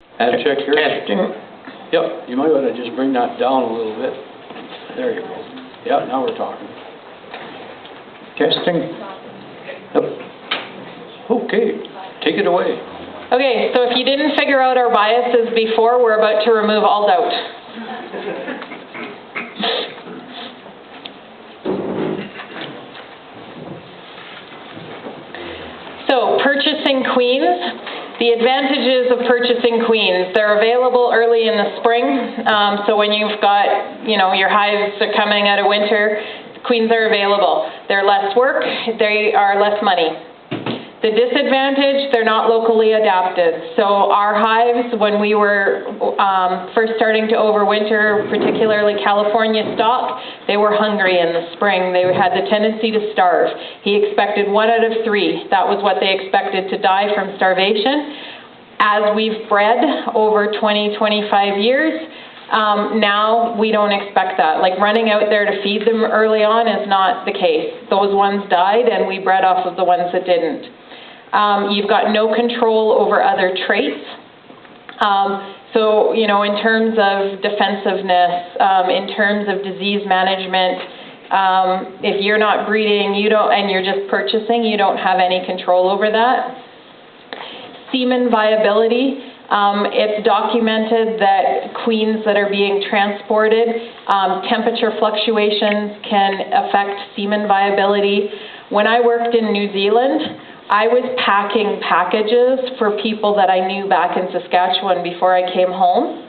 And check here. Testing. Yep, you might want to just bring that down a little bit. There you go. Yep, now we're talking. Testing. Yep. Okay, take it away. Okay, so if you didn't figure out our biases before, we're about to remove all doubt. So, purchasing queens. The advantages of purchasing queens. They're available early in the spring. So when you've got, your hives are coming out of winter, queens are available. They're less work, they are less money. The disadvantage, they're not locally adapted. So our hives, when we were first starting to overwinter, particularly California stock, they were hungry in the spring. They had the tendency to starve. He expected 1 out of 3. That was what they expected to die from starvation. As we've bred over 20, 25 years, now we don't expect that. Like running out there to feed them early on is not the case. Those ones died and we bred off of the ones that didn't. You've got no control over other traits. So, in terms of defensiveness, in terms of disease management, if you're not breeding, and you're just purchasing, you don't have any control over that. Semen viability. It's documented that queens that are being transported, temperature fluctuations can affect semen viability. When I worked in New Zealand, I was packing packages for people that I knew back in Saskatchewan before I came home.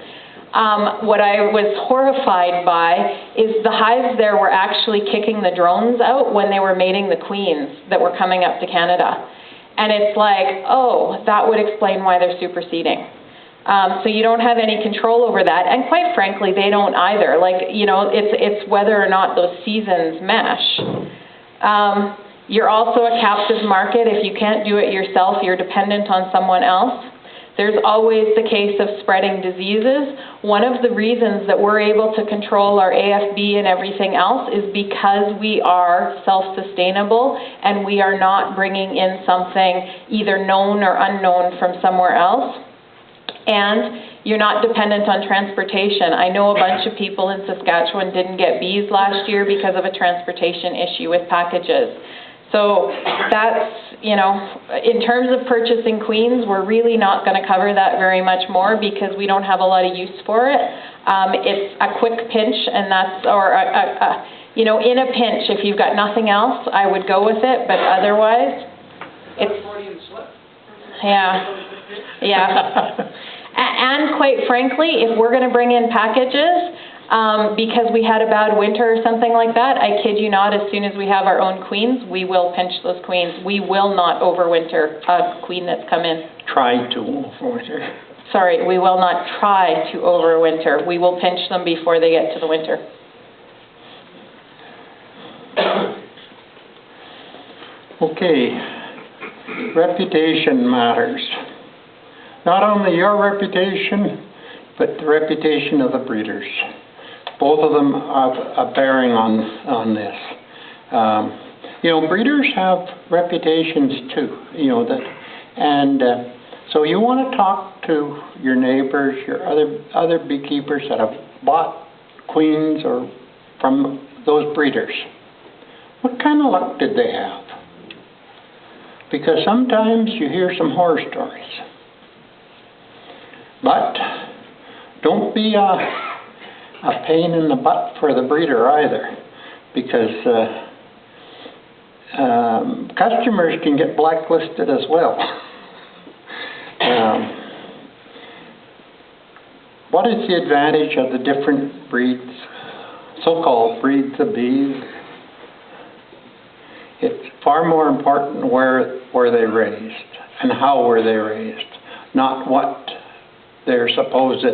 What I was horrified by is the hives there were actually kicking the drones out when they were mating the queens that were coming up to Canada. And it's like, oh, that would explain why they're superseding. So you don't have any control over that. And quite frankly, they don't either. It's whether or not those seasons mesh. You're also a captive market. If you can't do it yourself, you're dependent on someone else. There's always the case of spreading diseases. One of the reasons that we're able to control our AFB and everything else is because we are self-sustainable and we are not bringing in something either known or unknown from somewhere else. And you're not dependent on transportation. I know a bunch of people in Saskatchewan didn't get bees last year because of a transportation issue with packages. So that's, in terms of purchasing queens, we're really not going to cover that very much more because we don't have a lot of use for it. It's a quick pinch, and that's, in a pinch, if you've got nothing else, I would go with it, but otherwise, it's, yeah. And quite frankly, if we're going to bring in packages, because we had a bad winter or something like that, I kid you not, as soon as we have our own queens, we will pinch those queens. We will not overwinter a queen that's come in. Try to overwinter. Sorry, we will not try to overwinter. We will pinch them before they get to the winter. Okay, reputation matters. Not only your reputation, but the reputation of the breeders. Both of them have a bearing on this. Breeders have reputations too, so you want to talk to your neighbors, your other beekeepers that have bought queens or from those breeders. What kind of luck did they have? Because sometimes you hear some horror stories. But don't be a pain in the butt for the breeder either, because customers can get blacklisted as well. What is the advantage of the different breeds, so-called breeds of bees? It's far more important where were they raised and how were they raised, not what their supposed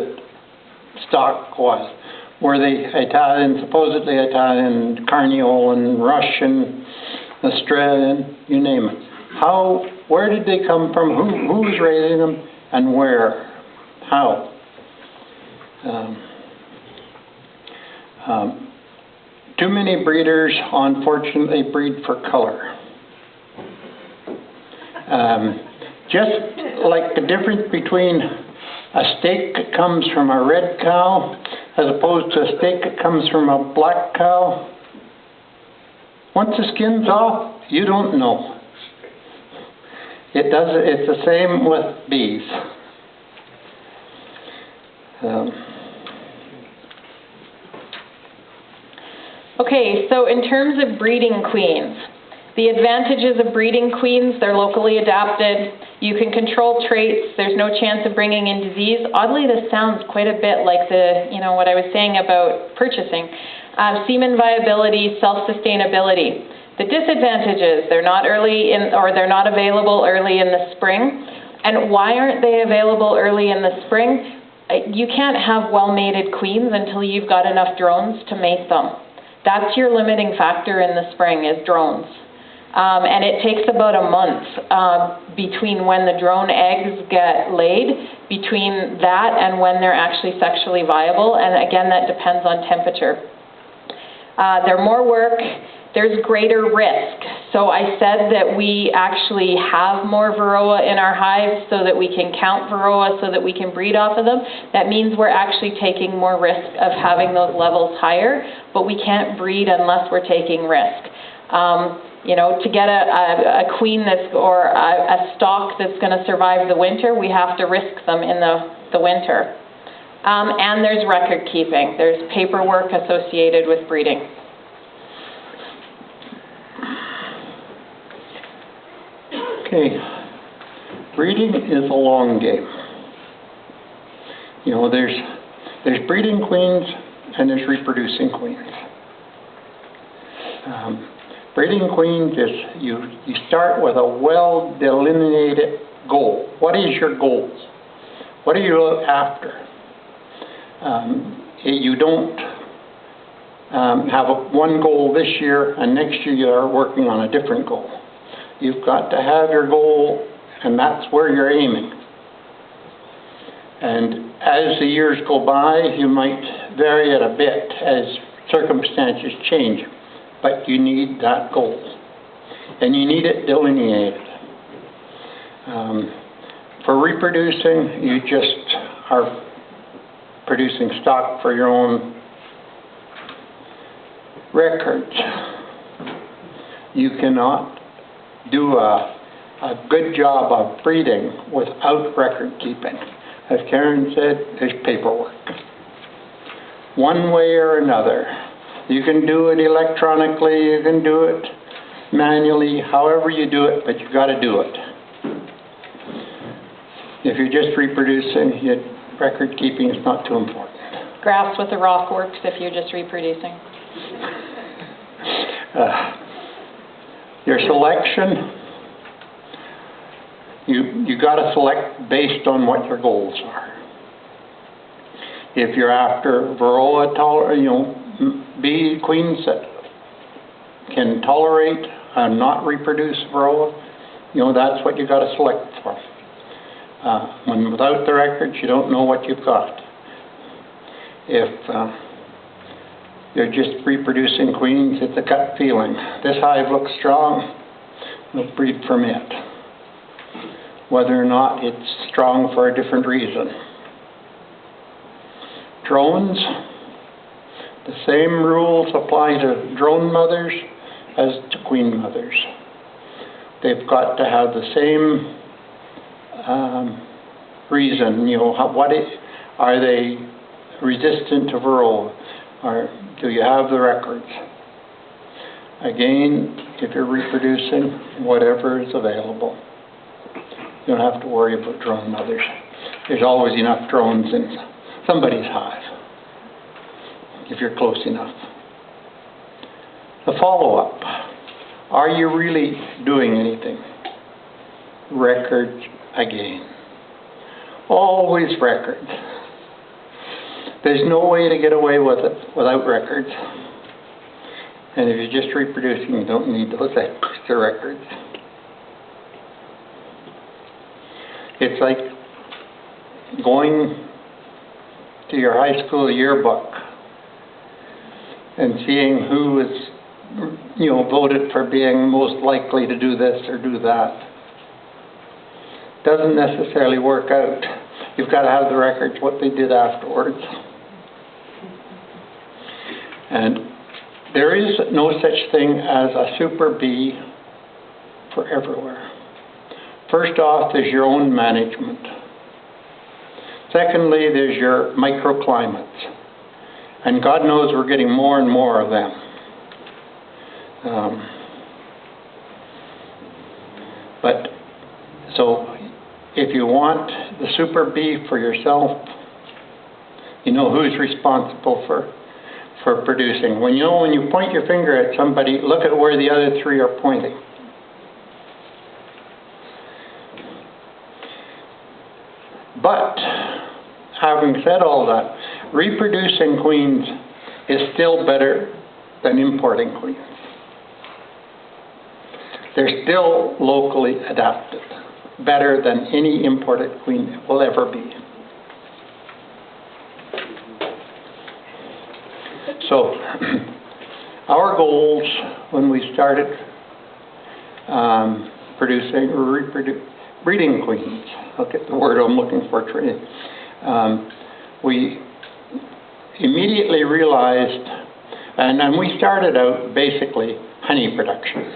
stock was. Were they Italian, supposedly Italian, Carniolan, Russian, Australian, you name it. Where did they come from? Who was raising them, and where? How? Too many breeders, unfortunately, breed for color. Just like the difference between a steak that comes from a red cow as opposed to a steak that comes from a black cow? Once the skin's off, you don't know. It's the same with bees. Okay, so in terms of breeding queens, the advantages of breeding queens, they're locally adapted. You can control traits. There's no chance of bringing in disease. Oddly, this sounds quite a bit like what I was saying about purchasing. Semen viability, self-sustainability. The disadvantages, they're not available early in the spring. And why aren't they available early in the spring? You can't have well-mated queens until you've got enough drones to mate them. That's your limiting factor in the spring, is drones. And it takes about a month between when the drone eggs get laid, between that and when they're actually sexually viable. And again, that depends on temperature. They're more work. There's greater risk. So I said that we actually have more varroa in our hives so that we can count varroa, so that we can breed off of them. That means we're actually taking more risk of having those levels higher, but we can't breed unless we're taking risk. To get a queen or a stock that's going to survive the winter, we have to risk them in the winter. And there's record keeping. There's paperwork associated with breeding. Okay, breeding is a long game. There's breeding queens and there's reproducing queens. Breeding queens is you start with a well delineated goal. What is your goal? What are you after? You don't have one goal this year and next year you are working on a different goal. You've got to have your goal, and that's where you're aiming. And as the years go by, you might vary it a bit as circumstances change, but you need that goal, and you need it delineated. For reproducing, you just are producing stock for your own records. You cannot do a good job of breeding without record keeping. As Karen said, there's paperwork. One way or another. You can do it electronically, you can do it manually, however you do it, but you've got to do it. If you're just reproducing, record keeping is not too important. Graphs with the rock works if you're just reproducing. Your selection, you got to select based on what your goals are. If you're after varroa bee queens that can tolerate and not reproduce varroa, that's what you got to select for. When without the records, you don't know what you've got. If you're just reproducing queens, it's a gut feeling. This hive looks strong, we'll breed from it. Whether or not it's strong for a different reason. Drones, the same rules apply to drone mothers as to queen mothers. They've got to have the same reason, are they resistant to varroa? Or do you have the records? Again, if you're reproducing, whatever is available. You don't have to worry about drone mothers. There's always enough drones in somebody's hive, if you're close enough. The follow-up. Are you really doing anything? Records again. Always records. There's no way to get away with it without records. And if you're just reproducing, you don't need those extra records. It's like going to your high school yearbook and seeing who is, voted for being most likely to do this or do that. Doesn't necessarily work out. you've got to have the records, what they did afterwards. And there is no such thing as a super bee for everywhere. First off, there's your own management. Secondly, there's your microclimates. And God knows we're getting more and more of them. But so if you want the super bee for yourself, you know who's responsible for producing. When you point your finger at somebody, look at where the other three are pointing. But having said all that, reproducing queens is still better than importing queens. They're still locally adapted, better than any imported queen will ever be. So, our goals when we started breeding queens, I'll get the word I'm looking for, we immediately realized, and we started out basically honey production,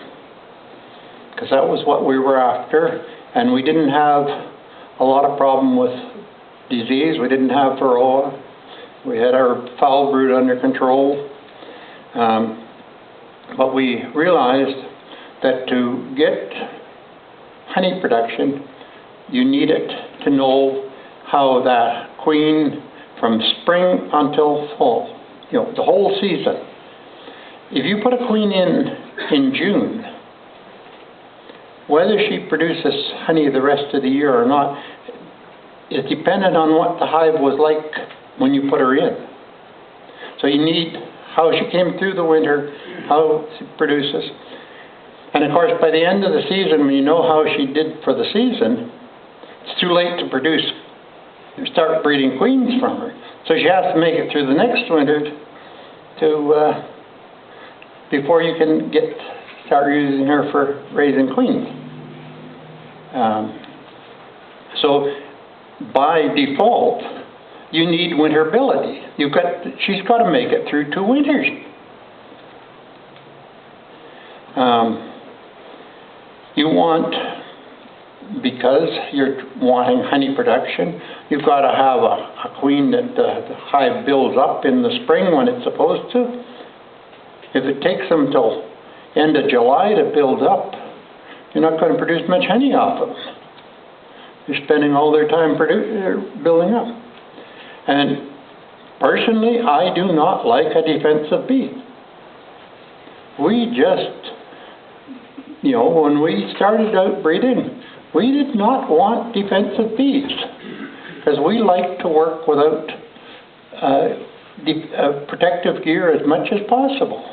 because that was what we were after, and we didn't have a lot of problem with disease. We didn't have varroa. We had our foul brood under control. But we realized that to get honey production, you needed to know how that queen from spring until fall, the whole season. If you put a queen in June, whether she produces honey the rest of the year or not is dependent on what the hive was like when you put her in. So you need how she came through the winter, how she produces. And of course, by the end of the season, when you know how she did for the season, it's too late to produce, start breeding queens from her. So she has to make it through the next winter before you can start using her for raising queens. So by default, you need winterability. She's got to make it through 2 winters. You want, because you're wanting honey production, you've got to have a queen that the hive builds up in the spring when it's supposed to. If it takes them till end of July to build up, you're not going to produce much honey off of them. They're spending all their time building up. And personally, I do not like a defensive bee. We just, when we started out breeding, we did not want defensive bees because we like to work without protective gear as much as possible.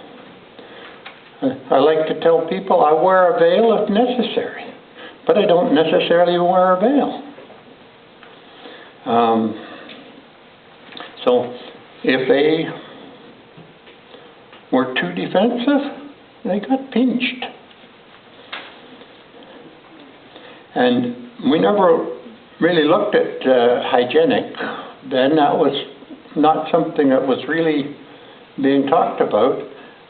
I like to tell people I wear a veil if necessary, but I don't necessarily wear a veil. So if they were too defensive, they got pinched. And we never really looked at hygienic. Then that was not something that was really being talked about.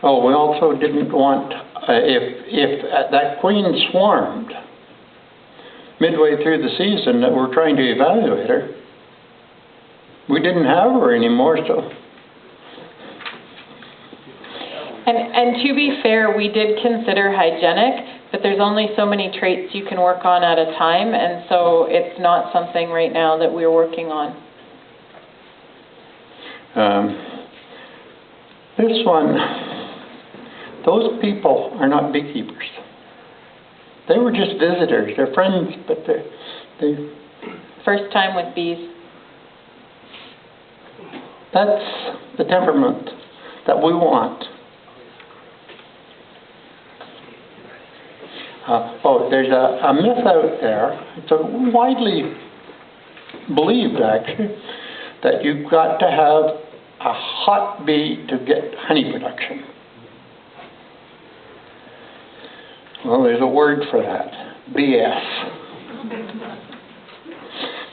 Oh, we also didn't want, if that queen swarmed midway through the season that we're trying to evaluate her, we didn't have her anymore, so. And to be fair, we did consider hygienic, but there's only so many traits you can work on at a time, and so it's not something right now that we're working on. This one, those people are not beekeepers. They were just visitors. They're friends, but they First time with bees. That's the temperament that we want. There's a myth out there, it's widely believed actually, that you've got to have a hot bee to get honey production. Well, there's a word for that, BS.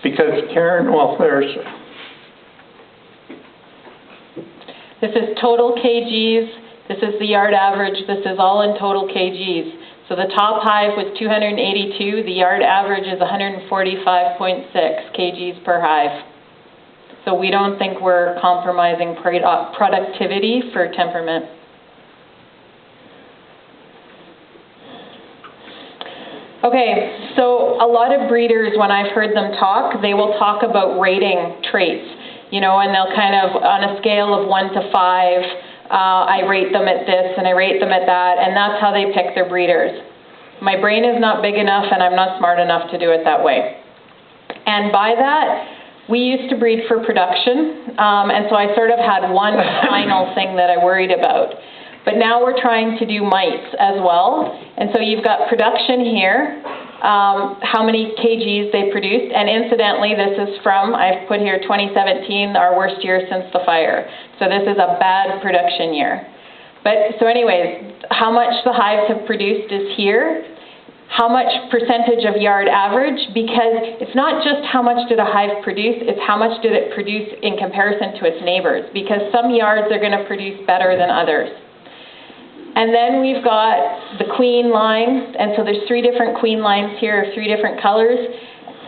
Because Karen, well, This is total kgs, this is the yard average, this is all in total kgs. So the top hive was 282, the yard average is 145.6 kgs per hive. So we don't think we're compromising productivity for temperament. Okay, so a lot of breeders, when I've heard them talk, they will talk about rating traits, you know, and they'll kind of, on a scale of 1 to 5, I rate them at this and I rate them at that, and that's how they pick their breeders. My brain is not big enough and I'm not smart enough to do it that way. And by that, we used to breed for production, and so I sort of had one final thing that I worried about. But now we're trying to do mites as well. And so you've got production here, how many kgs they produced. And incidentally, this is from, I've put here 2017, our worst year since the fire. So this is a bad production year. But so anyways, how much the hives have produced is here. How much percentage of yard average, because it's not just how much did a hive produce, it's how much did it produce in comparison to its neighbors, because some yards are going to produce better than others. And then we've got the queen line, and so there's 3 different queen lines here of 3 different colors.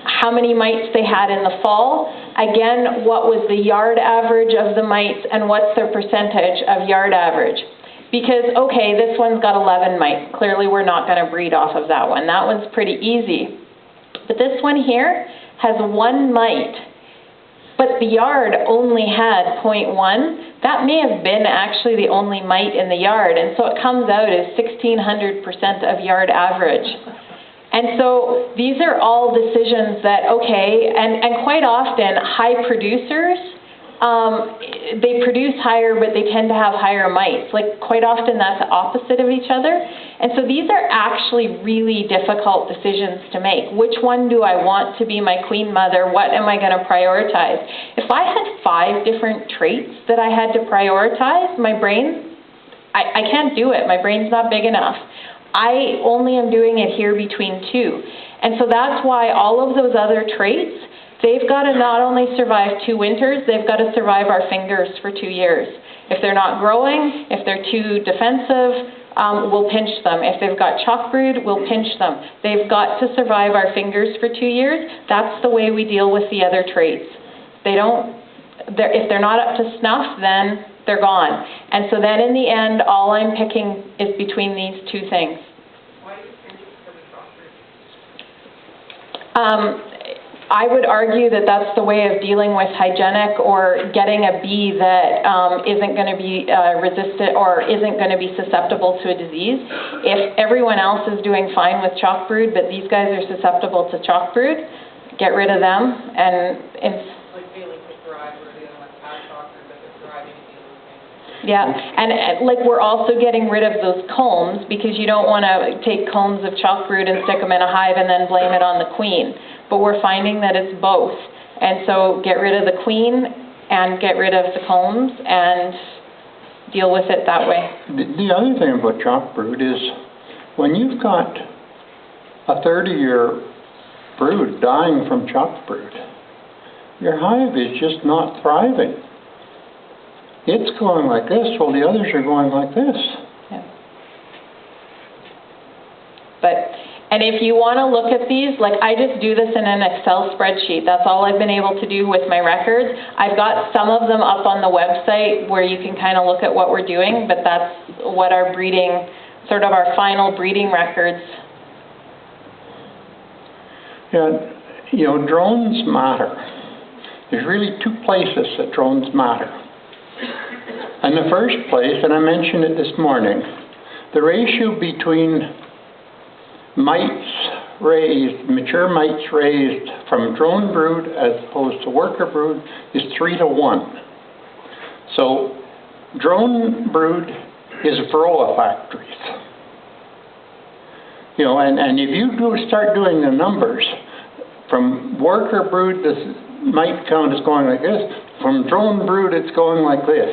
How many mites they had in the fall. Again, what was the yard average of the mites, and what's their percentage of yard average? Because, okay, this one's got 11 mites. Clearly we're not going to breed off of that one. That one's pretty easy. But this one here has 1 mite, but the yard only had 0.1. That may have been actually the only mite in the yard, and so it comes out as 1,600% of yard average. And so these are all decisions that, okay, and quite often high producers, they produce higher, but they tend to have higher mites. Like, quite often that's the opposite of each other. And so these are actually really difficult decisions to make. Which one do I want to be my queen mother? What am I going to prioritize? If I had 5 different traits that I had to prioritize, my brain, I can't do it. My brain's not big enough. I only am doing it here between 2. And so that's why all of those other traits, they've got to not only survive 2 winters, they've got to survive our fingers for 2 years. If they're not growing, if they're too defensive, we'll pinch them. If they've got chalk brood, we'll pinch them. They've got to survive our fingers for 2 years. That's the way we deal with the other traits. If they're not up to snuff, then they're gone. And so then in the end, all I'm picking is between these 2 things. Why do you pinch for the chalk brood? I would argue that that's the way of dealing with hygienic or getting a bee that isn't going to be resistant or isn't going to be susceptible to a disease. If everyone else is doing fine with chalk brood, but these guys are susceptible to chalk brood, get rid of them. And like feeling to thrive, where the other ones have chalk brood, but they're thriving in the other things. Yeah, and like we're also getting rid of those combs, because you don't want to take combs of chalk brood and stick them in a hive and then blame it on the queen. But we're finding that it's both. And so get rid of the queen and get rid of the combs and deal with it that way. The other thing about chalk brood is when you've got a 30-year brood dying from chalk brood, your hive is just not thriving. It's going like this while the others are going like this. Yeah. And if you want to look at these, like I just do this in an Excel spreadsheet. That's all I've been able to do with my records. I've got some of them up on the website where you can kind of look at what we're doing, but that's what our breeding, sort of our final breeding records. Yeah, you know, drones matter. There's really 2 places that drones matter. In the first place, and I mentioned it this morning, the ratio between mites raised, mature mites raised from drone brood as opposed to worker brood is 3 to 1. So drone brood is varroa factories. You know, and if you start doing the numbers, from worker brood the mite count is going like this, from drone brood it's going like this.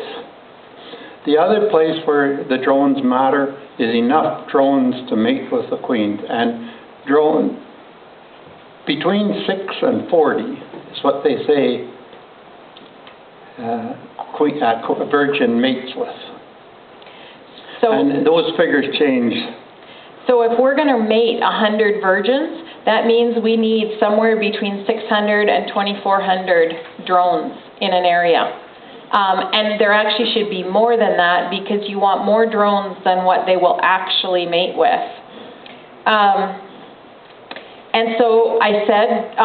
The other place where the drones matter is enough drones to mate with the queens. And between 6 and 40 is what they say a virgin mates with. So, And those figures change. so if we're going to mate 100 virgins, that means we need somewhere between 600 and 2,400 drones in an area. And there actually should be more than that because you want more drones than what they will actually mate with. And so I said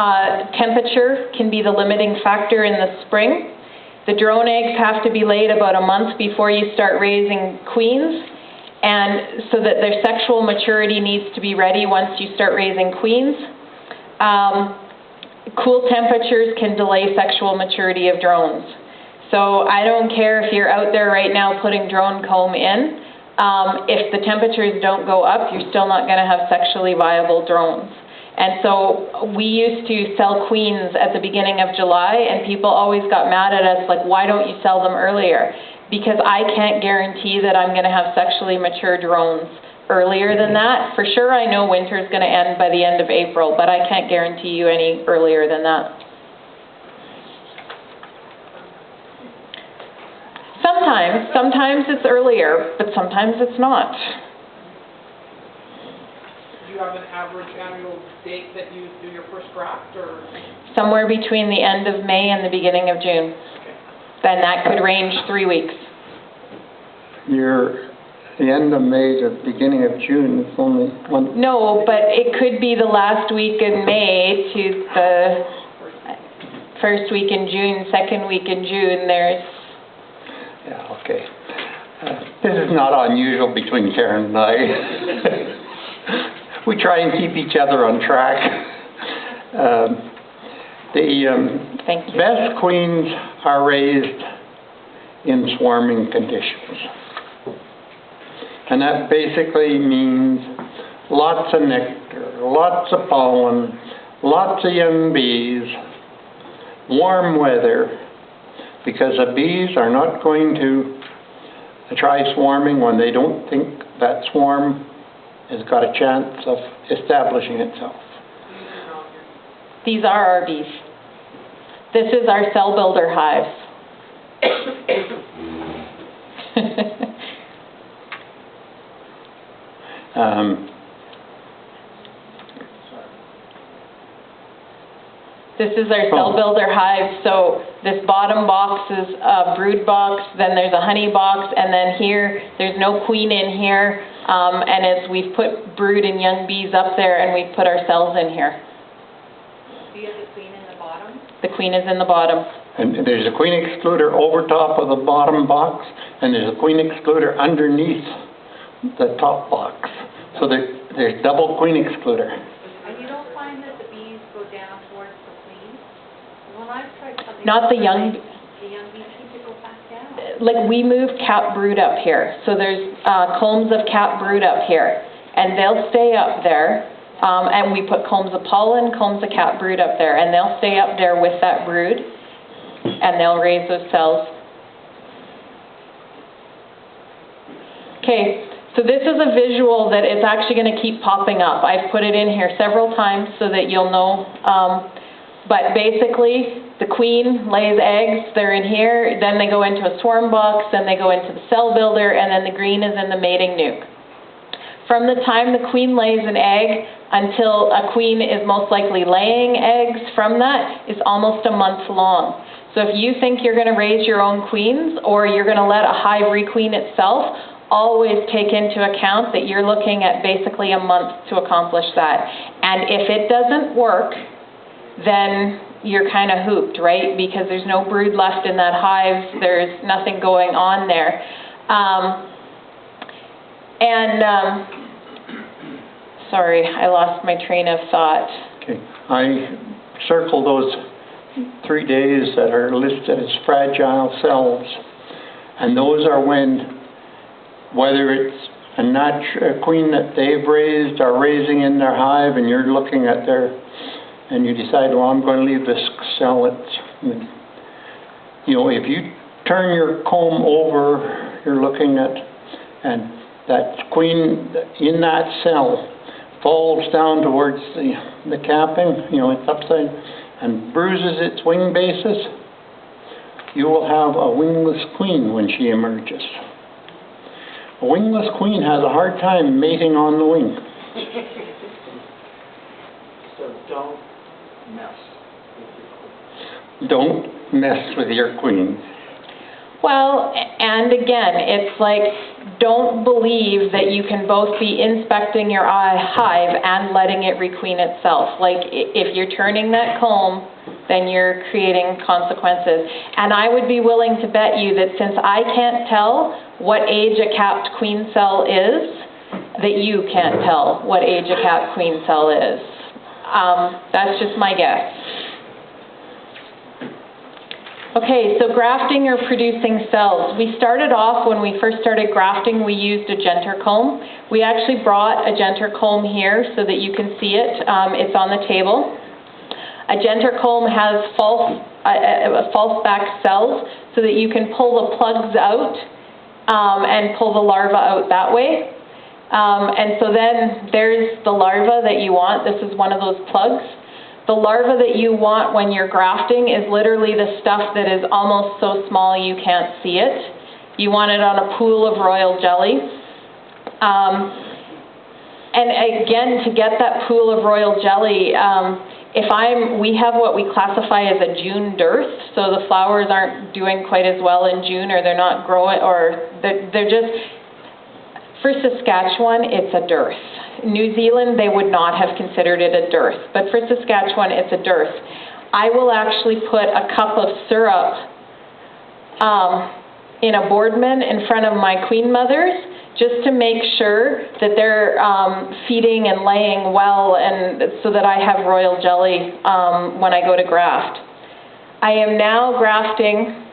temperature can be the limiting factor in the spring. The drone eggs have to be laid about a month before you start raising queens, and so that their sexual maturity needs to be ready once you start raising queens. Cool temperatures can delay sexual maturity of drones. So I don't care if you're out there right now putting drone comb in. If the temperatures don't go up, you're still not going to have sexually viable drones. And so we used to sell queens at the beginning of July, and people always got mad at us, like, why don't you sell them earlier? Because I can't guarantee that I'm going to have sexually mature drones earlier than that. For sure, I know winter's going to end by the end of April, but I can't guarantee you any earlier than that. Sometimes it's earlier, but sometimes it's not. Do you have an average annual date that you do your first draft, or? Somewhere between the end of May and the beginning of June. Then that could range 3 weeks. The end of May to beginning of June is only one. No, but it could be the last week in May to the first week in June, second week in June. There's... Yeah, okay. This is not unusual between Karen and I. We try and keep each other on track. Thank you. Best queens are raised in swarming conditions. And that basically means lots of nectar, lots of pollen, lots of young bees, warm weather, because the bees are not going to try swarming when they don't think that swarm has got a chance of establishing itself. These are our bees. This is our cell builder hives. This is our cell builder hive. So this bottom box is a brood box, then there's a honey box, and then here, there's no queen in here, and we've put brood and young bees up there, and we've put our cells in here. Do you have the queen in the bottom? The queen is in the bottom. And there's a queen excluder over top of the bottom box, and there's a queen excluder underneath the top box. So there's double queen excluder. And you don't find that the bees go down towards the queen? When I've tried something... Not the young... The young bees seem to go back down. Like, we move cap brood up here. So there's combs of cap brood up here. And they'll stay up there. And we put combs of pollen, combs of cap brood up there. And they'll stay up there with that brood. And they'll raise those cells. Okay. So this is a visual that is actually going to keep popping up. I've put it in here several times so that you'll know. But basically, the queen lays eggs. They're in here. Then they go into a swarm box. Then they go into the cell builder. And then the green is in the mating nuke. From the time the queen lays an egg until a queen is most likely laying eggs from that is almost a month long. So if you think you're going to raise your own queens or you're going to let a hive requeen itself, always take into account that you're looking at basically a month to accomplish that. And if it doesn't work, then you're kind of hooped, right? Because there's no brood left in that hive. There's nothing going on there. Sorry, I lost my train of thought. Okay, I circle those 3 days that are listed as fragile cells, and those are when, whether it's a queen that they've raised or raising in their hive, and you're looking at and you decide, well, I'm going to leave this cell. If you turn your comb over, you're looking at, and that queen in that cell falls down towards the capping, it's upside, and bruises its wing bases, you will have a wingless queen when she emerges. A wingless queen has a hard time mating on the wing. So don't mess with your queen. Don't mess with your queen. Well, and again, it's like, don't believe that you can both be inspecting your hive and letting it requeen itself. Like, if you're turning that comb, then you're creating consequences. And I would be willing to bet you that since I can't tell what age a capped queen cell is, that you can't tell what age a capped queen cell is. That's just my guess. Okay, so grafting or producing cells. We started off, when we first started grafting, we used a genter comb. We actually brought a genter comb here so that you can see it. It's on the table. A genter comb has false back cells so that you can pull the plugs out and pull the larva out that way. And so then there's the larva that you want. This is one of those plugs. The larva that you want when you're grafting is literally the stuff that is almost so small you can't see it. You want it on a pool of royal jelly. And again, to get that pool of royal jelly, we have what we classify as a June dearth, so the flowers aren't doing quite as well in June, or they're not growing, or they're just, for Saskatchewan, it's a dearth. New Zealand, they would not have considered it a dearth, but for Saskatchewan, it's a dearth. I will actually put a cup of syrup in a boardman in front of my queen mothers, just to make sure that they're feeding and laying well, and so that I have royal jelly when I go to graft. I am now grafting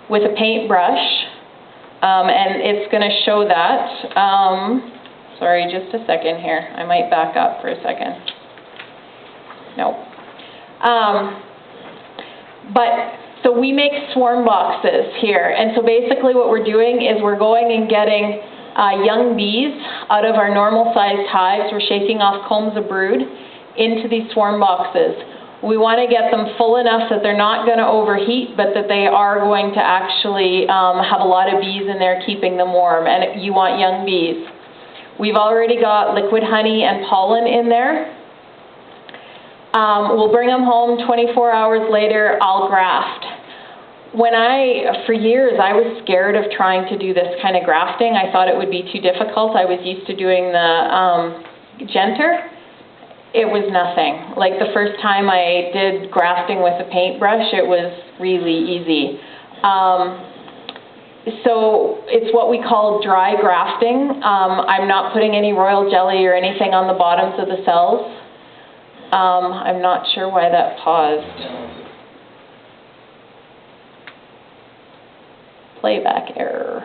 with a paintbrush, and it's going to show that. Sorry, just a second here. I might back up for a second. No. So we make swarm boxes here, and so basically what we're doing is we're going and getting young bees out of our normal sized hives. We're shaking off combs of brood into these swarm boxes. We want to get them full enough that they're not going to overheat, but that they are going to actually have a lot of bees in there keeping them warm, and you want young bees. We've already got liquid honey and pollen in there. We'll bring them home. 24 hours later, I'll graft. For years, I was scared of trying to do this kind of grafting. I thought it would be too difficult. I was used to doing the genter. It was nothing. Like the first time I did grafting with a paintbrush, it was really easy. So it's what we call dry grafting. I'm not putting any royal jelly or anything on the bottoms of the cells. I'm not sure why that paused. Playback error.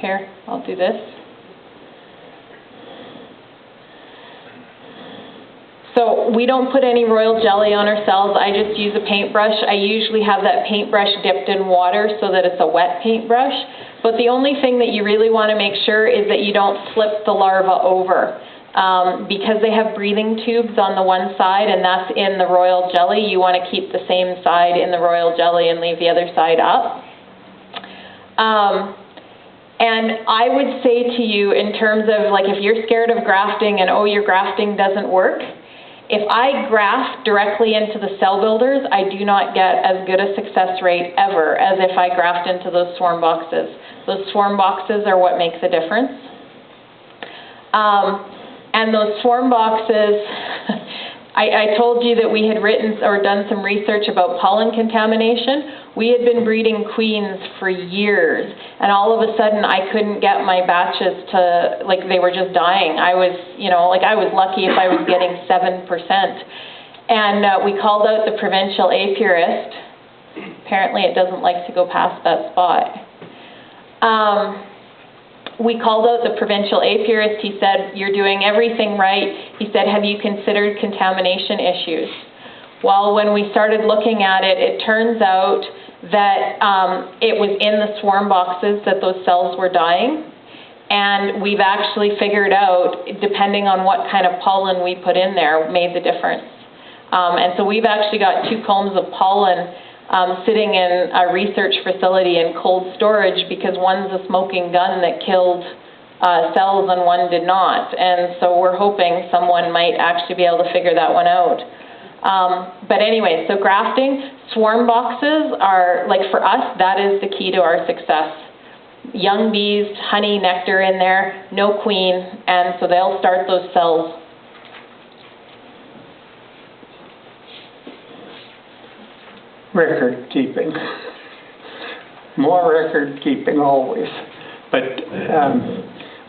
Here, I'll do this. So we don't put any royal jelly on our cells. I just use a paintbrush. I usually have that paintbrush dipped in water so that it's a wet paintbrush. But the only thing that you really want to make sure is that you don't flip the larva over. Because they have breathing tubes on the one side, and that's in the royal jelly, you want to keep the same side in the royal jelly and leave the other side up. And I would say to you, in terms of, like, if you're scared of grafting and, oh, your grafting doesn't work, if I graft directly into the cell builders, I do not get as good a success rate ever as if I graft into those swarm boxes. Those swarm boxes are what makes a difference. And those swarm boxes, I told you that we had written or done some research about pollen contamination. We had been breeding queens for years, and all of a sudden I couldn't get my batches to, like, they were just dying. I was, I was lucky if I was getting 7%. And we called out the provincial apiarist. Apparently it doesn't like to go past that spot. we called out the provincial apiarist. He said, you're doing everything right. He said, have you considered contamination issues? Well, when we started looking at it, it turns out that it was in the swarm boxes that those cells were dying. And we've actually figured out, depending on what kind of pollen we put in there, made the difference. And so we've actually got 2 combs of pollen sitting in a research facility in cold storage, because one's a smoking gun that killed cells and one did not. And so we're hoping someone might actually be able to figure that one out. But anyway, so grafting, swarm boxes are, like for us, that is the key to our success. Young bees, honey, nectar in there, no queen, and so they'll start those cells. Record keeping. More record keeping always. But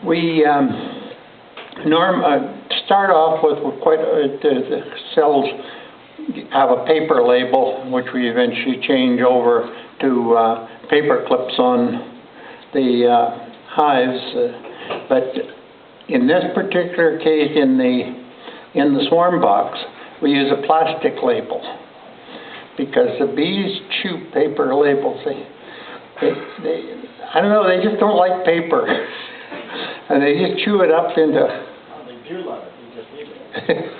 we start off with the cells have a paper label, which we eventually change over to paper clips on the hives. But in this particular case, in the swarm box, we use a plastic label, because the bees chew paper labels. I don't know, they just don't like paper. And they just chew it up into... Oh, they do love it, you just leave it.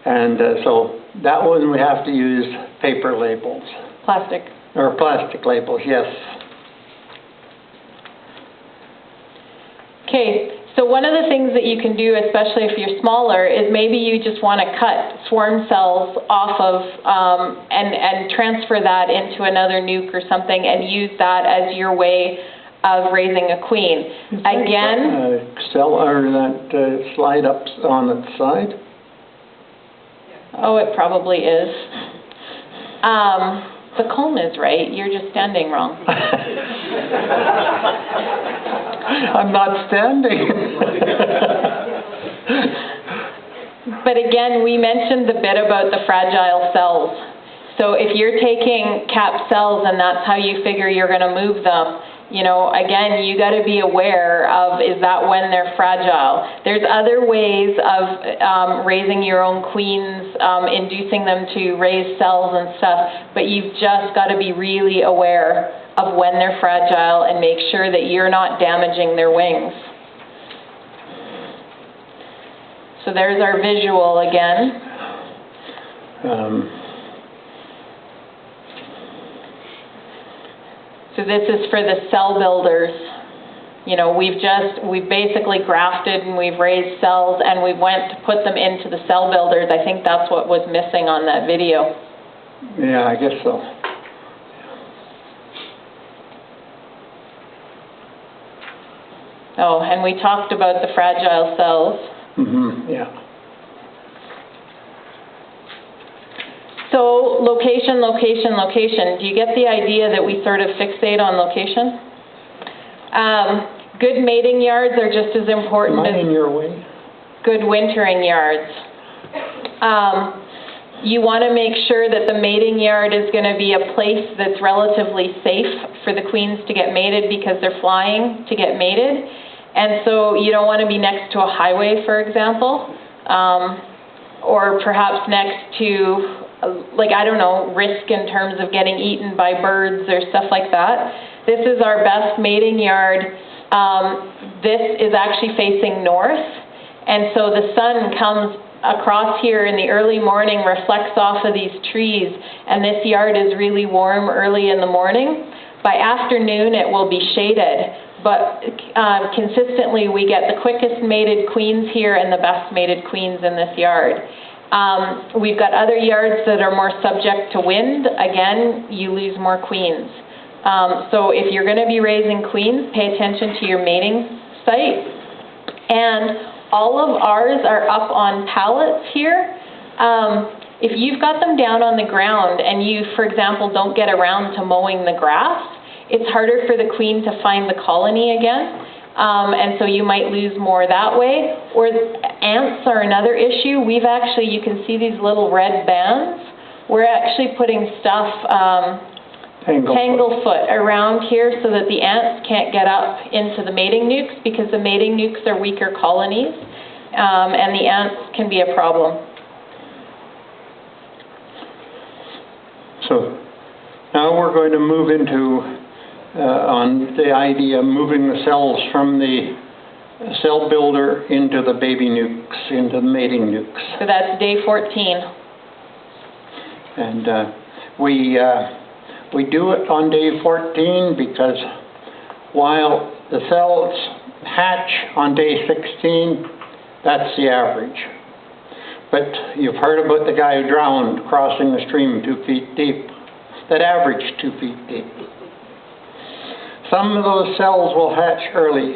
And so that one we have to use paper labels. Plastic. Or plastic labels, yes. Okay, so one of the things that you can do, especially if you're smaller, is maybe you just want to cut swarm cells off of and transfer that into another nuke or something, and use that as your way of raising a queen. Again, cell or that slide up on its side. Oh, it probably is. The comb is right. You're just standing wrong. I'm not standing. But again, we mentioned the bit about the fragile cells. So if you're taking capped cells and that's how you figure you're going to move them, you know, again, you got to be aware of, is that when they're fragile? There's other ways of raising your own queens, inducing them to raise cells and stuff, but you've just got to be really aware of when they're fragile and make sure that you're not damaging their wings. So there's our visual again. So this is for the cell builders. You know, we've basically grafted and we've raised cells and we went to put them into the cell builders. I think that's what was missing on that video. Yeah, I guess so. Oh, and we talked about the fragile cells. Yeah. So location, location, location. Do you get the idea that we sort of fixate on location? Good mating yards are just as important as in your way? good wintering yards. You want to make sure that the mating yard is going to be a place that's relatively safe for the queens to get mated, because they're flying to get mated. And so you don't want to be next to a highway, for example, or perhaps next to, like, I don't know, risk in terms of getting eaten by birds or stuff like that. This is our best mating yard. This is actually facing north, and so the sun comes across here in the early morning, reflects off of these trees, and this yard is really warm early in the morning. By afternoon it will be shaded, but consistently we get the quickest mated queens here and the best mated queens in this yard. We've got other yards that are more subject to wind. Again, you lose more queens. So if you're going to be raising queens, pay attention to your mating site. And all of ours are up on pallets here. If you've got them down on the ground and you, for example, don't get around to mowing the grass, it's harder for the queen to find the colony again. And so you might lose more that way. Or ants are another issue. We've actually, you can see these little red bands. We're actually putting stuff tanglefoot around here so that the ants can't get up into the mating nukes, because the mating nukes are weaker colonies, and the ants can be a problem. So now we're going to move into, on the idea of moving the cells from the cell builder into the baby nukes, into the mating nukes. So that's day 14. And we do it on day 14 because while the cells hatch on day 16, that's the average. But you've heard about the guy who drowned crossing the stream 2 feet deep. That averaged 2 feet deep. Some of those cells will hatch early.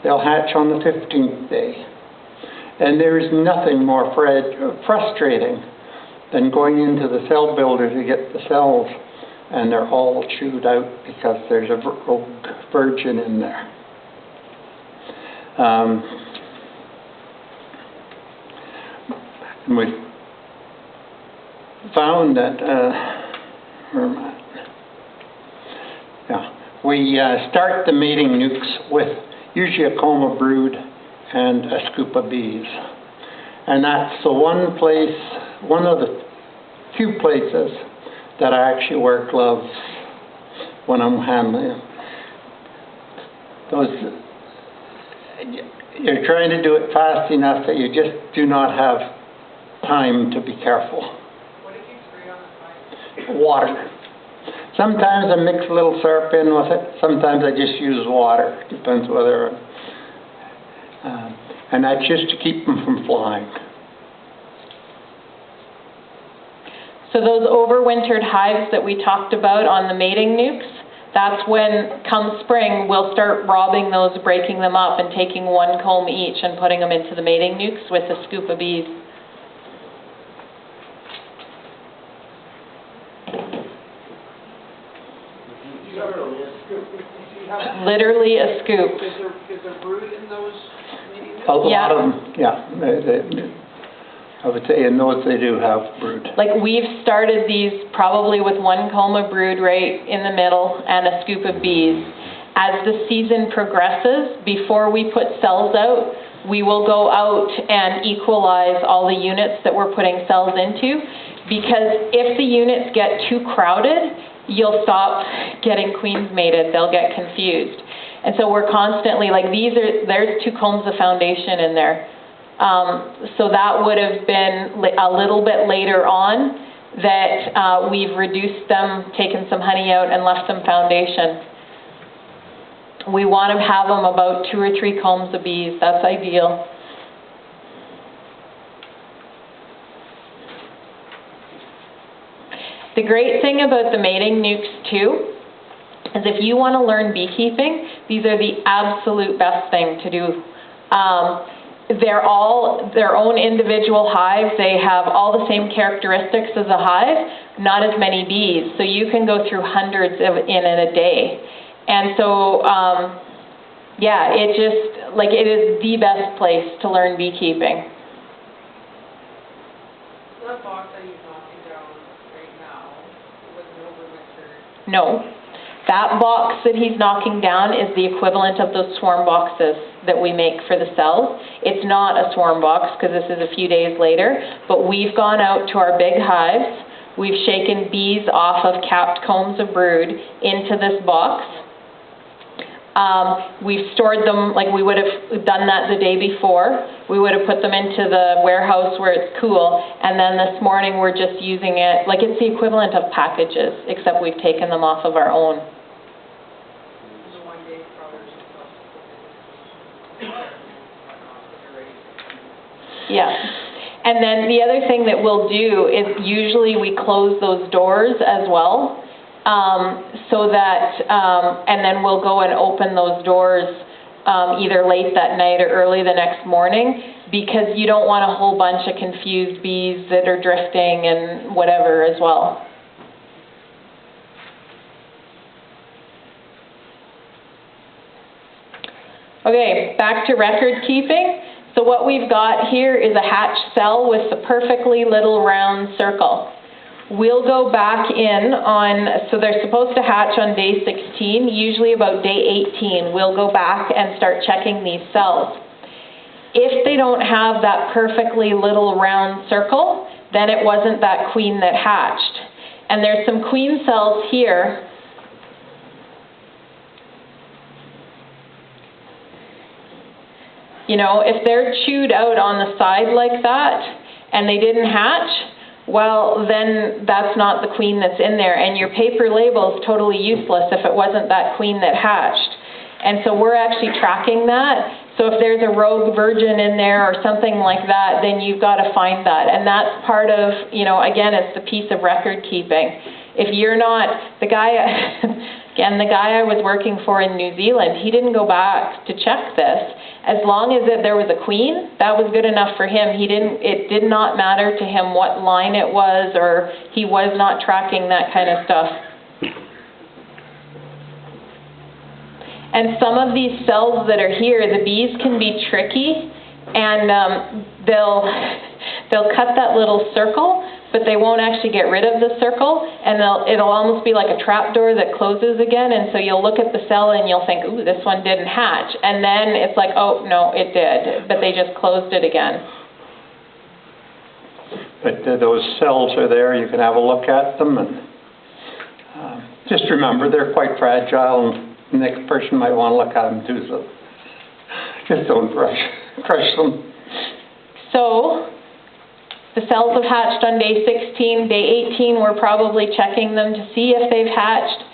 They'll hatch on the 15th day. And there is nothing more frustrating than going into the cell builder to get the cells, and they're all chewed out because there's a rogue virgin in there. And we've found that, we start the mating nukes with usually a comb of brood and a scoop of bees. And that's the one of the few places that I actually wear gloves when I'm handling them. You're trying to do it fast enough that you just do not have time to be careful. What did you spray on the hive? Water. Sometimes I mix a little syrup in with it. Sometimes I just use water. Depends whether. And that's just to keep them from flying. So those overwintered hives that we talked about on the mating nukes, that's when, come spring, we'll start robbing those, breaking them up, and taking one comb each and putting them into the mating nukes with a scoop of bees. Literally a scoop. Is there brood in those meetings? A lot of them, yeah. I would say in those they do have brood. Like, we've started these probably with one comb of brood right in the middle and a scoop of bees. As the season progresses, before we put cells out, we will go out and equalize all the units that we're putting cells into, because if the units get too crowded, you'll stop getting queens mated. They'll get confused. And so we're constantly, like, there's 2 combs of foundation in there. So that would have been a little bit later on that we've reduced them, taken some honey out, and left them foundation. We want to have them about 2 or 3 combs of bees. That's ideal. The great thing about the mating nukes too is if you want to learn beekeeping, these are the absolute best thing to do. They're all their own individual hives. They have all the same characteristics as a hive, not as many bees. So you can go through hundreds in a day. And so, yeah, it is the best place to learn beekeeping. That box that he's knocking down right now was an overwintered. No. That box that he's knocking down is the equivalent of those swarm boxes that we make for the cells. It's not a swarm box because this is a few days later, but we've gone out to our big hives. We've shaken bees off of capped combs of brood into this box. We've stored them, like we would have done that the day before. We would have put them into the warehouse where it's cool, and then this morning we're just using it, like it's the equivalent of packages, except we've taken them off of our own. The 1 day probably Yeah. And then the other thing that we'll do is usually we close those doors as well. So that, and then we'll go and open those doors either late that night or early the next morning, because you don't want a whole bunch of confused bees that are drifting and whatever as well. Okay, back to record keeping. So what we've got here is a hatched cell with the perfectly little round circle. we'll go back in on, so they're supposed to hatch on day 16, usually about day 18, we'll go back and start checking these cells. If they don't have that perfectly little round circle, then it wasn't that queen that hatched. And there's some queen cells here. You know, if they're chewed out on the side like that and they didn't hatch, well, then that's not the queen that's in there. And your paper label is totally useless if it wasn't that queen that hatched. And so we're actually tracking that. So if there's a rogue virgin in there or something like that, then you've got to find that. And that's part of, you know, again, it's the piece of record keeping. If you're not, the guy, again, the guy I was working for in New Zealand, he didn't go back to check this. As long as there was a queen, that was good enough for him. It did not matter to him what line it was, or he was not tracking that kind of stuff. And some of these cells that are here, the bees can be tricky, and they'll cut that little circle, but they won't actually get rid of the circle, and it'll almost be like a trap door that closes again, and so you'll look at the cell and you'll think, ooh, this one didn't hatch, and then it's like, oh, no, it did, but they just closed it again. But those cells are there, you can have a look at them, and just remember, they're quite fragile, and the next person might want to look at them too, so just don't crush them. So, the cells have hatched on day 16. Day 18, we're probably checking them to see if they've hatched.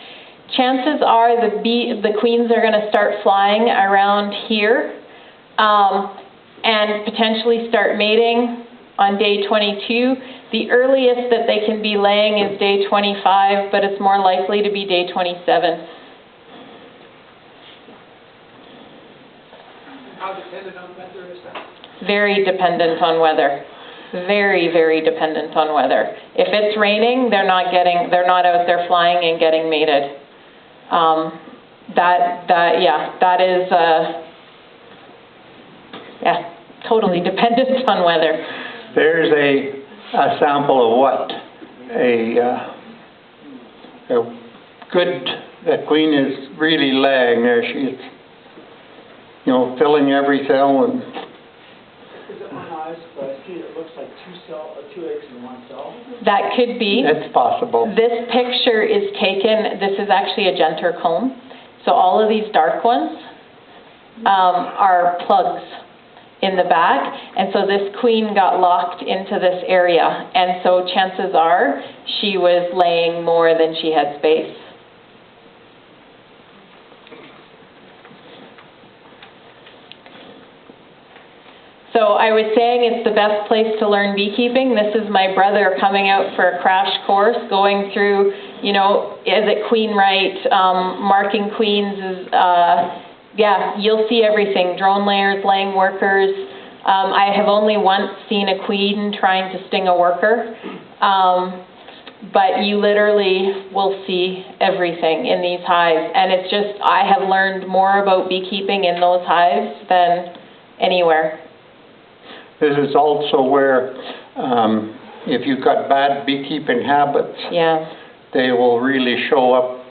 Chances are the queens are going to start flying around here and potentially start mating on day 22. The earliest that they can be laying is day 25, but it's more likely to be day 27. How dependent on weather is that? Very dependent on weather. Very, very dependent on weather. If it's raining, they're not out there flying and getting mated. That is totally dependent on weather. There's a sample of what the queen is really laying there. She's, you know, filling every cell and. Is it my eyes, but I see it looks like two eggs in one cell? That could be. It's possible. This picture is taken, this is actually a genter comb. So all of these dark ones are plugs in the back. And so this queen got locked into this area. And so chances are she was laying more than she had space. So I was saying it's the best place to learn beekeeping. This is my brother coming out for a crash course, going through, you know, is it queen right, marking queens, you'll see everything, drone layers, laying workers. I have only once seen a queen trying to sting a worker, but you literally will see everything in these hives. And it's just, I have learned more about beekeeping in those hives than anywhere. This is also where, if you've got bad beekeeping habits, they will really show up.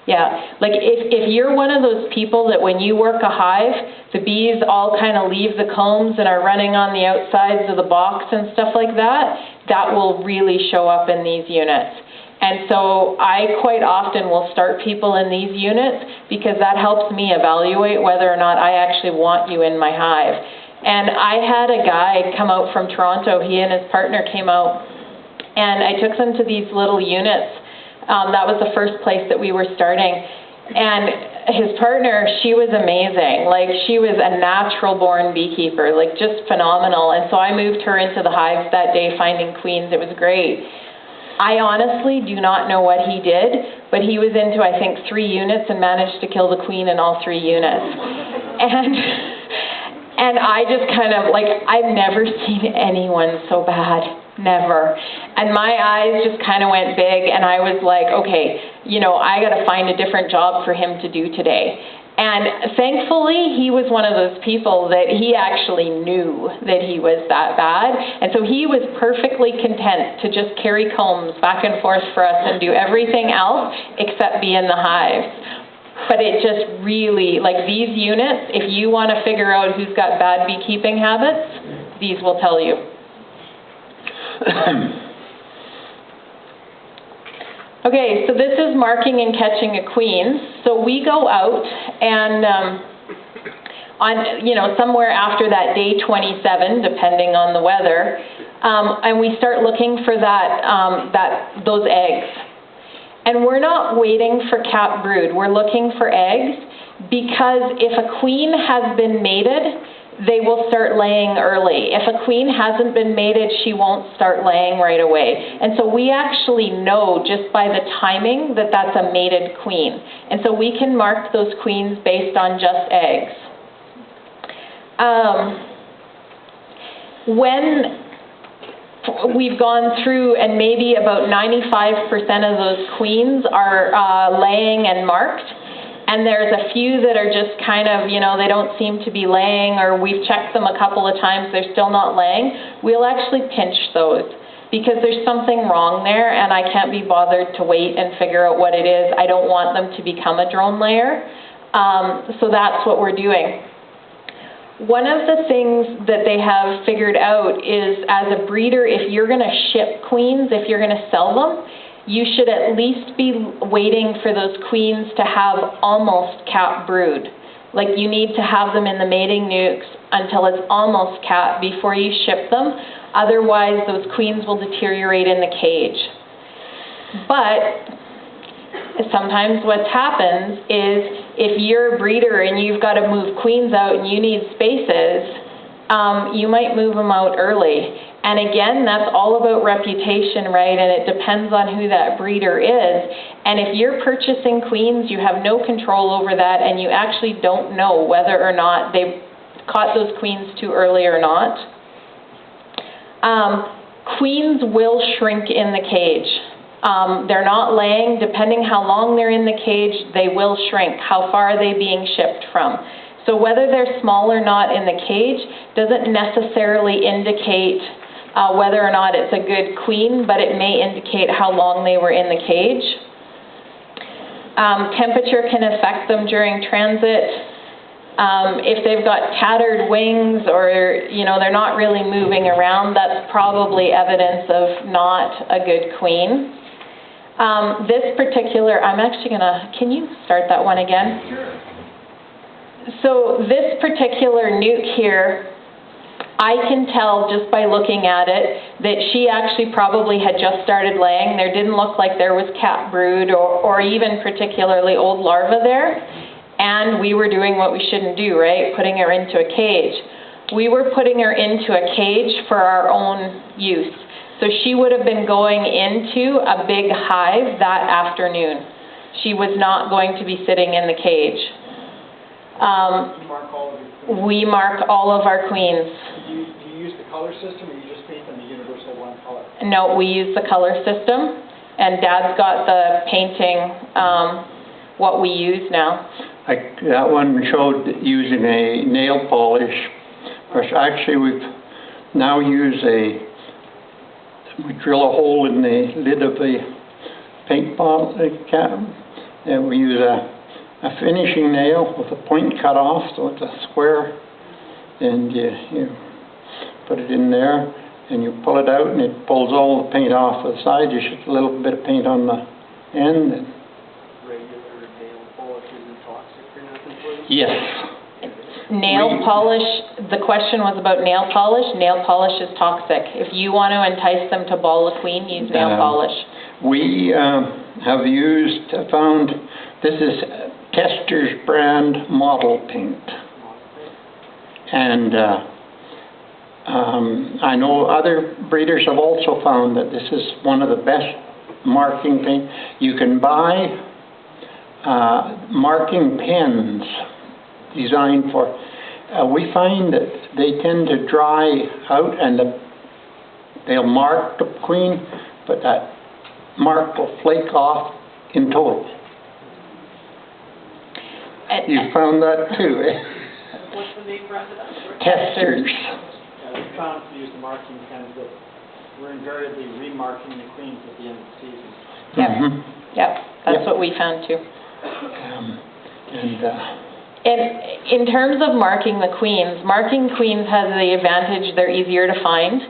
Yeah, like if you're one of those people that when you work a hive, the bees all kind of leave the combs and are running on the outsides of the box and stuff like that, that will really show up in these units. And so I quite often will start people in these units because that helps me evaluate whether or not I actually want you in my hive. And I had a guy come out from Toronto, he and his partner came out, and I took them to these little units. That was the first place that we were starting. And his partner, she was amazing. Like, she was a natural-born beekeeper, like just phenomenal. And so I moved her into the hives that day, finding queens. It was great. I honestly do not know what he did, but he was into, I think, 3 units and managed to kill the queen in all 3 units. And I just kind of, like, I've never seen anyone so bad. Never. And my eyes just kind of went big, and I was like, okay, you know, I got to find a different job for him to do today. And thankfully, he was one of those people that he actually knew that he was that bad. And so he was perfectly content to just carry combs back and forth for us and do everything else except be in the hives. But it just really, like these units, if you want to figure out who's got bad beekeeping habits, these will tell you. Okay, so this is marking and catching a queen. So we go out and somewhere after that day 27, depending on the weather, and we start looking for those eggs. And we're not waiting for capped brood. We're looking for eggs because if a queen has been mated, they will start laying early. If a queen hasn't been mated, she won't start laying right away. And so we actually know just by the timing that that's a mated queen. And so we can mark those queens based on just eggs. When we've gone through and maybe about 95% of those queens are laying and marked, and there's a few that are just kind of, they don't seem to be laying, or we've checked them a couple of times, they're still not laying, we'll actually pinch those because there's something wrong there and I can't be bothered to wait and figure out what it is. I don't want them to become a drone layer. So that's what we're doing. One of the things that they have figured out is, as a breeder, if you're going to ship queens, if you're going to sell them, you should at least be waiting for those queens to have almost capped brood. Like you need to have them in the mating nukes until it's almost capped before you ship them. Otherwise, those queens will deteriorate in the cage. But sometimes what happens is if you're a breeder and you've got to move queens out and you need spaces, you might move them out early. And again, that's all about reputation, right? And it depends on who that breeder is. And if you're purchasing queens, you have no control over that, and you actually don't know whether or not they've caught those queens too early or not. Queens will shrink in the cage. They're not laying. Depending how long they're in the cage, they will shrink. How far are they being shipped from? So whether they're small or not in the cage doesn't necessarily indicate whether or not it's a good queen, but it may indicate how long they were in the cage. Temperature can affect them during transit. If they've got tattered wings or they're not really moving around, that's probably evidence of not a good queen. This particular, can you start that one again? Sure. So this particular nuke here, I can tell just by looking at it that she actually probably had just started laying. There didn't look like there was capped brood or even particularly old larvae there. And we were doing what we shouldn't do, right? Putting her into a cage. We were putting her into a cage for our own use. So she would have been going into a big hive that afternoon. She was not going to be sitting in the cage. We mark all of our queens. Do you use the color system, or you just paint them the universal one color? No, we use the color system, and Dad's got the painting, what we use now. That one showed using a nail polish, which actually we now use we drill a hole in the lid of the paint bottle cap, and we use a finishing nail with a point cut off, so it's a square, and you put it in there, and you pull it out, and it pulls all the paint off the side. You shoot a little bit of paint on the end. And regular nail polish isn't toxic or nothing for them? yes. Nail polish, the question was about nail polish. Nail polish is toxic. If you want to entice them to ball a queen, use nail polish. We have found, this is Kester's brand model paint. And I know other breeders have also found that this is one of the best marking paint. You can buy marking pens designed for, we find that they tend to dry out and they'll mark the queen, but that mark will flake off in total. You found that too, eh? What's the name, Brenda? Testers. Yeah, we found to use the marking pens that we're invariably remarking the queens at the end of the season. Yep, yep, that's Yep. what we found too. And And in terms of marking marking queens has the advantage they're easier to find.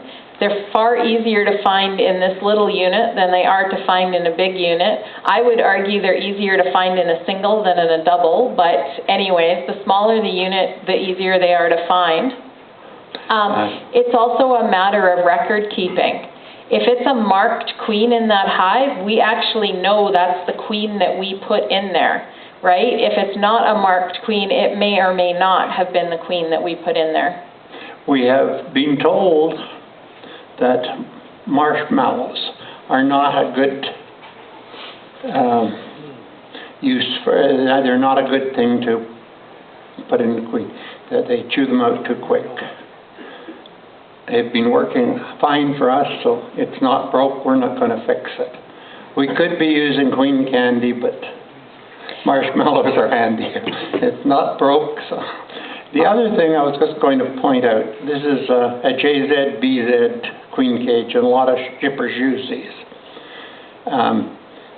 They're far easier to find in this little unit than they are to find in a big unit. I would argue they're easier to find in a single than in a double, but anyways, the smaller the unit, the easier they are to find. It's also a matter of record keeping. If it's a marked queen in that hive, we actually know that's the queen that we put in there, right? If it's not a marked queen, it may or may not have been the queen that we put in there. we have been told that marshmallows are not a good use for, they're not a good thing to put in the queen, that they chew them out too quick. They've been working fine for us, so it's not broke, we're not going to fix it. We could be using queen candy, but marshmallows are handy. It's not broke, so. The other thing I was just going to point out, this is a JZ, BZ queen cage, and a lot of shippers use these.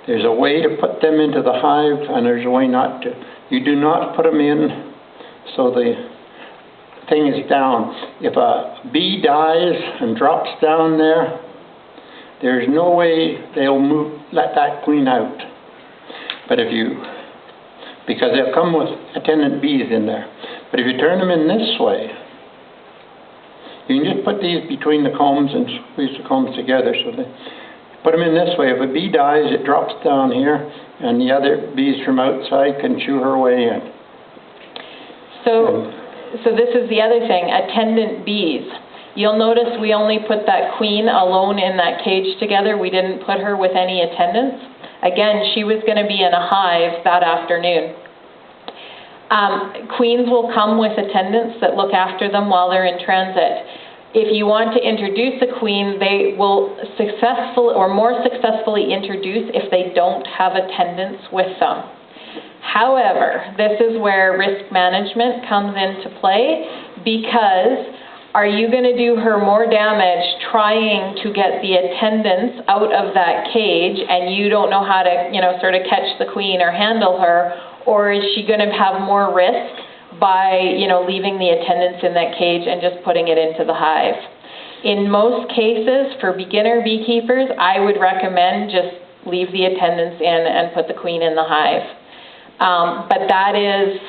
There's a way to put them into the hive, and there's a way not to. You do not put them in so the thing is down. If a bee dies and drops down there, there's no way they'll let that queen out. But if you, because they'll come with attendant bees in there. But if you turn them in this way, you can just put these between the combs and squeeze the combs together. So they put them in this way. If a bee dies, it drops down here, and the other bees from outside can chew her way in. So this is the other thing, attendant bees. You'll notice we only put that queen alone in that cage together. We didn't put her with any attendants. Again, she was going to be in a hive that afternoon. Queens will come with attendants that look after them while they're in transit. If you want to introduce a queen, they will successfully or more successfully introduce if they don't have attendants with them. However, this is where risk management comes into play, because are you going to do her more damage trying to get the attendants out of that cage and you don't know how to, sort of catch the queen or handle her, or is she going to have more risk by, leaving the attendants in that cage and just putting it into the hive? In most cases, for beginner beekeepers, I would recommend just leave the attendants in and put the queen in the hive. But that is,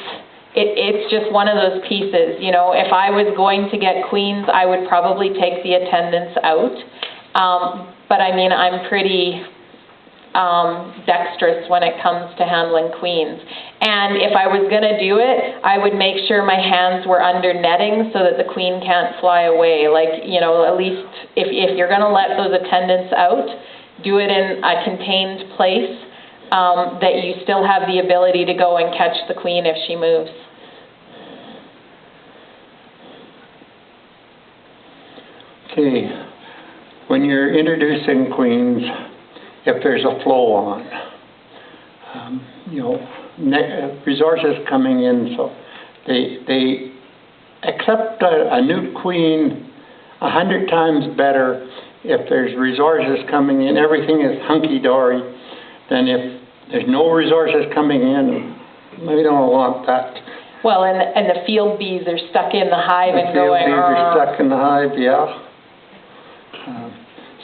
it's just one of those pieces. If I was going to get queens, I would probably take the attendants out. But I mean, I'm pretty dexterous when it comes to handling queens. And if I was going to do it, I would make sure my hands were under netting so that the queen can't fly away. Like, at least if you're going to let those attendants out, do it in a contained place that you still have the ability to go and catch the queen if she moves. Okay, when you're introducing queens, if there's a flow on, resources coming in, so they accept a new queen 100 times better if there's resources coming in. Everything is hunky-dory, than if there's no resources coming in. We don't want that. Well, and the field bees are stuck in the hive and going. The field bees are stuck in the hive, yeah.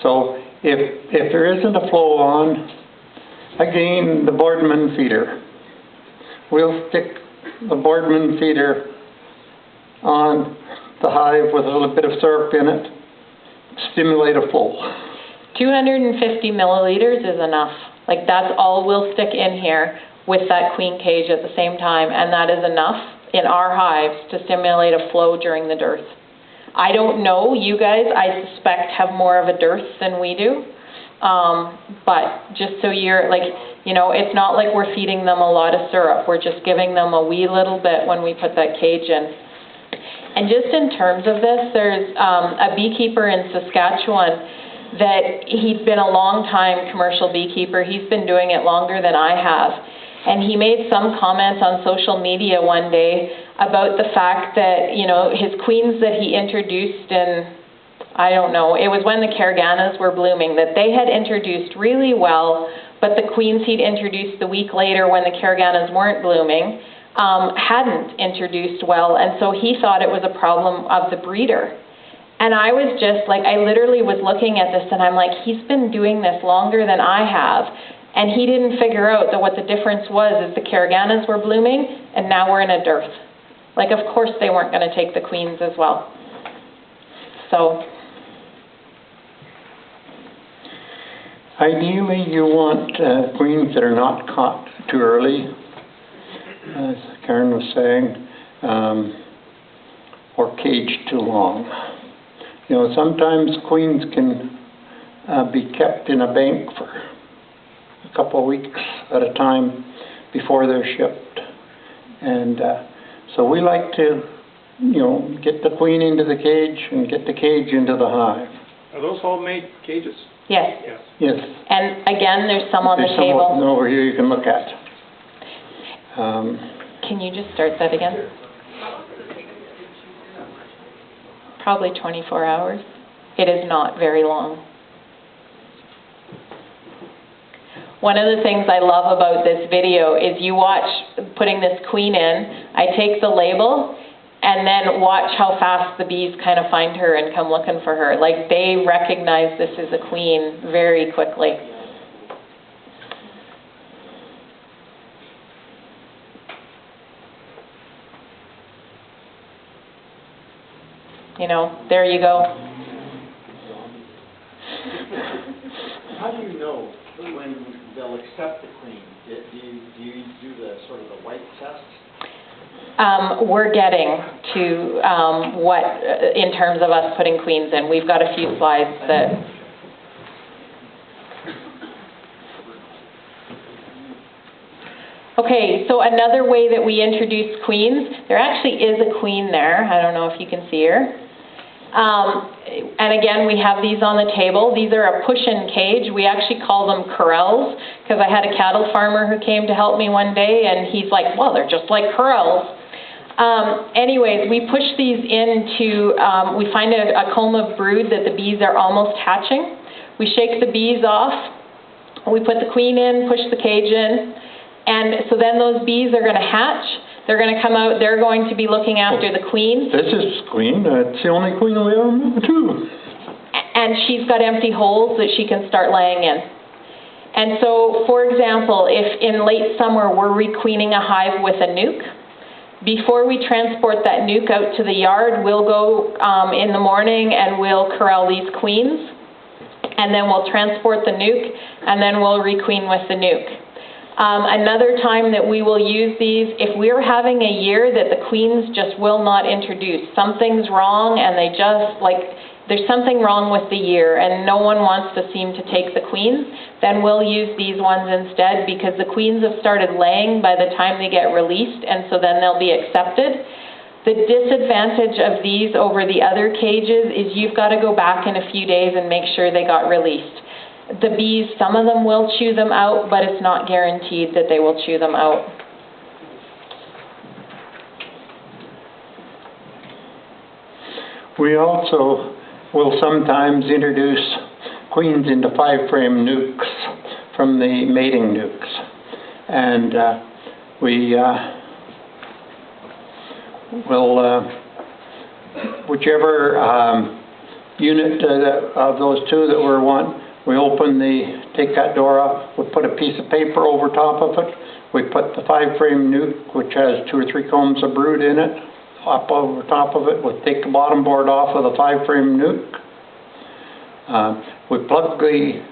So if there isn't a flow on, again, the Boardman feeder. We'll stick the Boardman feeder on the hive with a little bit of syrup in it, stimulate a flow. 250 milliliters is enough. Like, that's all we'll stick in here with that queen cage at the same time, and that is enough in our hives to stimulate a flow during the dearth. I don't know, you guys, I suspect, have more of a dearth than we do, but just so you're, it's not like we're feeding them a lot of syrup. We're just giving them a wee little bit when we put that cage in. And just in terms of this, there's a beekeeper in Saskatchewan that he's been a long-time commercial beekeeper. He's been doing it longer than I have. And he made some comments on social media one day about the fact that, you know, his queens that he introduced in, I don't know, it was when the Caraganas were blooming, that they had introduced really well, but the queens he'd introduced the week later when the Caraganas weren't blooming hadn't introduced well, and so he thought it was a problem of the breeder. And I was just like, I literally was looking at this and I'm like, he's been doing this longer than I have, and he didn't figure out that what the difference was is the Caraganas were blooming and now we're in a dearth. Like, of course they weren't going to take the queens as well. So ideally, you want queens that are not caught too early, as Karen was saying, or caged too long. You know, sometimes queens can be kept in a bank for a couple of weeks at a time before they're shipped. And so we like to, you know, get the queen into the cage and get the cage into the hive. Are those homemade cages? yes. Yes. Yes. And again, there's some on the There's table. some over here you can look at. Can you just start that again? Probably 24 hours. It is not very long. One of the things I love about this video is you watch putting this queen in. I take the label and then watch how fast the bees kind of find her and come looking for her. Like, they recognize this is a queen very quickly. You know, there you go. How do you know when they'll accept the queen? Do you do the sort of the white test? We're getting to what, in terms of us putting queens in. We've got a few slides that... Okay, so another way that we introduce queens, there actually is a queen there. I don't know if you can see her. And again, we have these on the table. These are a Pushin cage. We actually call them corrals, because I had a cattle farmer who came to help me one day, and he's like, well, they're just like corrals. Anyways, we push these into, we find a comb of brood that the bees are almost hatching. We shake the bees off. We put the queen in, push the cage in, and so then those bees are going to hatch. They're going to come out, they're going to be looking after the queen. This is queen. It's the only queen we ever moved to. And she's got empty holes that she can start laying in. And so, for example, if in late summer we're requeening a hive with a nuke, before we transport that nuke out to the yard, we'll go in the morning and we'll corral these queens, and then we'll transport the nuke, and then we'll requeen with the nuke. Another time that we will use these, if we're having a year that the queens just will not introduce, something's wrong and they just, like, there's something wrong with the year and no one wants to seem to take the queens, then we'll use these ones instead, because the queens have started laying by the time they get released, and so then they'll be accepted. The disadvantage of these over the other cages is you've got to go back in a few days and make sure they got released. The bees, some of them will chew them out, but it's not guaranteed that they will chew them out. We also will sometimes introduce queens into Fiveframe nukes from the mating nukes. And we will, whichever unit of those two that we're one, we take that door up, we put a piece of paper over top of it, we put the Fiveframe nuke, which has 2 or 3 combs of brood in it, up over top of it. We take the bottom board off of the Fiveframe nuke. We plug the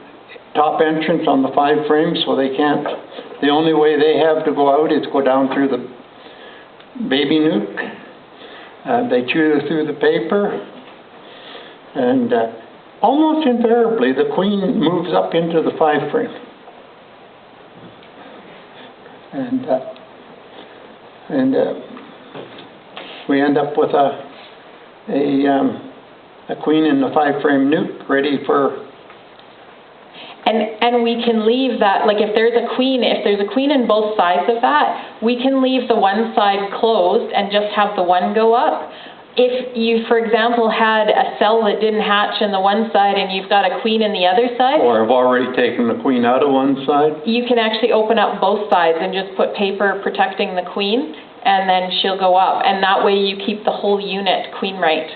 top entrance on the Fiveframe so they can't, the only way they have to go out is go down through the baby nuke. They chew through the paper, and almost invariably, the queen moves up into the Fiveframe. And we end up with a queen in the Fiveframe nuke ready for... And we can leave that, like if there's a queen in both sides of that, we can leave the one side closed and just have the one go up. If you, for example, had a cell that didn't hatch in the one side and you've got a queen in the other side, Or have already taken the queen out of one side? you can actually open up both sides and just put paper protecting the queen, and then she'll go up. And that way you keep the whole unit queen right.